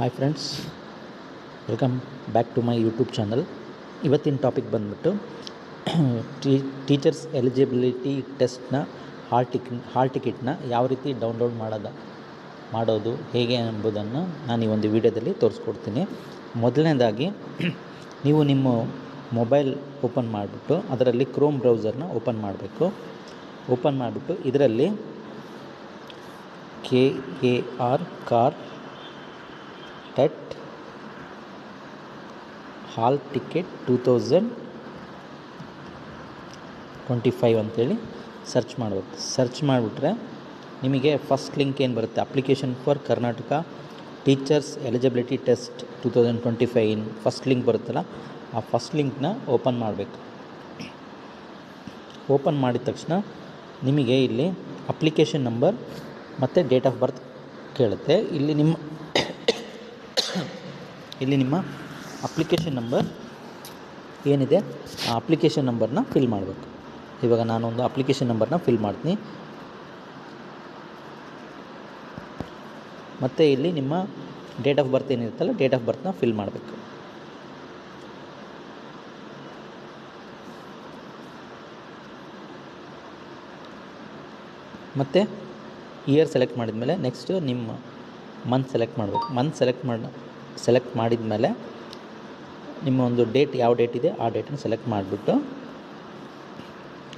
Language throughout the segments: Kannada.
Hi friends, welcome back to my YouTube channel. ಇವತ್ತಿನ ಟಾಪಿಕ್ ಬಂದ್ಬಿಟ್ಟು ಟೀಚರ್ಸ್ ಎಲಿಜಿಬಿಲಿಟಿ ಟೆಸ್ಟ್ನ ಹಾಲ್ ಟಿಕೆಟ್ನ ಯಾವ ರೀತಿ ಡೌನ್ಲೋಡ್ ಮಾಡೋದು ಹೇಗೆ ಎಂಬುದನ್ನು ನಾನು ಈ ಒಂದು ವಿಡಿಯೋದಲ್ಲಿ ತೋರಿಸ್ಕೊಡ್ತೀನಿ. ಮೊದಲನೇದಾಗಿ ನೀವು ನಿಮ್ಮ ಮೊಬೈಲ್ ಓಪನ್ ಮಾಡಿಬಿಟ್ಟು ಅದರಲ್ಲಿ ಕ್ರೋಮ್ ಬ್ರೌಸರ್ನ ಓಪನ್ ಮಾಡಬೇಕು. ಓಪನ್ ಮಾಡಿಬಿಟ್ಟು ಇದರಲ್ಲಿ KAR ಹಾಲ್ ಟಿಕೆಟ್ 2025 ಅಂತೇಳಿ ಸರ್ಚ್ ಮಾಡಬೇಕು. ಸರ್ಚ್ ಮಾಡಿಬಿಟ್ರೆ ನಿಮಗೆ ಫಸ್ಟ್ ಲಿಂಕ್ ಏನು ಬರುತ್ತೆ, application for Karnataka teachers eligibility test 2025 first link ಬರುತ್ತಲ್ಲ, ಆ ಫಸ್ಟ್ ಲಿಂಕ್ನ ಓಪನ್ ಮಾಡಬೇಕು. ಓಪನ್ ಮಾಡಿದ ತಕ್ಷಣ ನಿಮಗೆ ಇಲ್ಲಿ ಅಪ್ಲಿಕೇಶನ್ ನಂಬರ್ ಮತ್ತು ಡೇಟ್ ಆಫ್ ಬರ್ತ್ ಕೇಳುತ್ತೆ. ಇಲ್ಲಿ ನಿಮ್ಮ ಅಪ್ಲಿಕೇಶನ್ ನಂಬರ್ ಏನಿದೆ ಆ ಅಪ್ಲಿಕೇಶನ್ ನಂಬರ್ನ ಫಿಲ್ ಮಾಡಬೇಕು. ಇವಾಗ ನಾನೊಂದು ಅಪ್ಲಿಕೇಶನ್ ನಂಬರ್ನ ಫಿಲ್ ಮಾಡ್ತೀನಿ. ಮತ್ತು ಇಲ್ಲಿ ನಿಮ್ಮ ಡೇಟ್ ಆಫ್ ಬರ್ತ್ ಏನಿರುತ್ತಲ್ಲ, ಡೇಟ್ ಆಫ್ ಬರ್ತ್ನ ಫಿಲ್ ಮಾಡಬೇಕು. ಮತ್ತು ಇಯರ್ ಸೆಲೆಕ್ಟ್ ಮಾಡಿದ ಮೇಲೆ ನೆಕ್ಸ್ಟು ನಿಮ್ಮ ಮಂತ್ ಸೆಲೆಕ್ಟ್ ಮಾಡಬೇಕು. ಮಂತ್ ಸೆಲೆಕ್ಟ್ ಮಾಡಿದ ಮೇಲೆ ನಿಮ್ಮ ಒಂದು ಡೇಟ್ ಯಾವ ಡೇಟ್ ಇದೆ ಆ ಡೇಟನ್ನು ಸೆಲೆಕ್ಟ್ ಮಾಡಿಬಿಟ್ಟು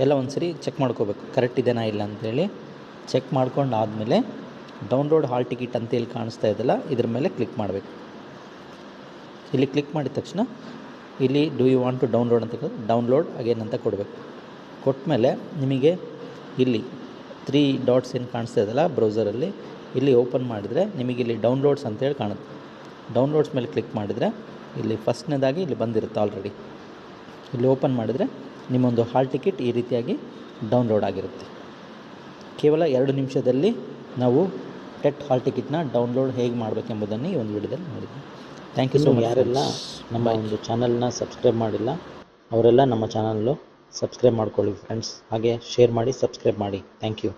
ಎಲ್ಲ ಒಂದು ಸರಿ ಚೆಕ್ ಮಾಡ್ಕೋಬೇಕು, ಕರೆಕ್ಟ್ ಇದೆಯಾ ಇಲ್ಲ ಅಂಥೇಳಿ. ಚೆಕ್ ಮಾಡ್ಕೊಂಡು ಆದಮೇಲೆ ಡೌನ್ಲೋಡ್ ಹಾಲ್ ಟಿಕೆಟ್ ಅಂತೇಳಿ ಕಾಣಿಸ್ತಾ ಇದೆಯಲ್ಲ, ಇದ್ರ ಮೇಲೆ ಕ್ಲಿಕ್ ಮಾಡಬೇಕು. ಇಲ್ಲಿ ಕ್ಲಿಕ್ ಮಾಡಿದ ತಕ್ಷಣ ಇಲ್ಲಿ do you want to download ಅಂತ ಡೌನ್ಲೋಡ್ ಅಗೇನ್ ಅಂತ ಕೊಡಬೇಕು. ಕೊಟ್ಟ ಮೇಲೆ ನಿಮಗೆ ಇಲ್ಲಿ 3 ಡಾಟ್ಸ್ ಏನು ಕಾಣಿಸ್ತಾ ಇದೆಯಲ್ಲ ಬ್ರೌಸರಲ್ಲಿ, ಇಲ್ಲಿ ಓಪನ್ ಮಾಡಿದರೆ ನಿಮಗೆ ಇಲ್ಲಿ ಡೌನ್ಲೋಡ್ಸ್ ಅಂತೇಳಿ ಕಾಣುತ್ತೆ. ಡೌನ್ಲೋಡ್ಸ್ ಮೇಲೆ ಕ್ಲಿಕ್ ಮಾಡಿದರೆ ಇಲ್ಲಿ ಫಸ್ಟ್ನೇದಾಗಿ ಇಲ್ಲಿ ಬಂದಿರುತ್ತೆ ಆಲ್ರೆಡಿ. ಇಲ್ಲಿ ಓಪನ್ ಮಾಡಿದರೆ ನಿಮ್ಮೊಂದು ಹಾಲ್ ಟಿಕೆಟ್ ಈ ರೀತಿಯಾಗಿ ಡೌನ್ಲೋಡ್ ಆಗಿರುತ್ತೆ. ಕೇವಲ 2 ನಿಮಿಷದಲ್ಲಿ ನಾವು ಹಾಲ್ ಟಿಕೆಟ್ನ ಡೌನ್ಲೋಡ್ ಹೇಗೆ ಮಾಡಬೇಕೆಂಬುದನ್ನು ಈ ಒಂದು ವಿಡಿಯೋದಲ್ಲಿ ನೋಡಿದ್ವಿ. Thank you so much. ಯಾರೆಲ್ಲ ನಮ್ಮ ಒಂದು ಚಾನಲ್ನ ಸಬ್ಸ್ಕ್ರೈಬ್ ಮಾಡಿಲ್ಲ ಅವರೆಲ್ಲ ನಮ್ಮ ಚಾನಲ್ಲು ಸಬ್ಸ್ಕ್ರೈಬ್ ಮಾಡ್ಕೊಳ್ಳಿ ಫ್ರೆಂಡ್ಸ್. ಹಾಗೆ ಶೇರ್ ಮಾಡಿ, ಸಬ್ಸ್ಕ್ರೈಬ್ ಮಾಡಿ. Thank you.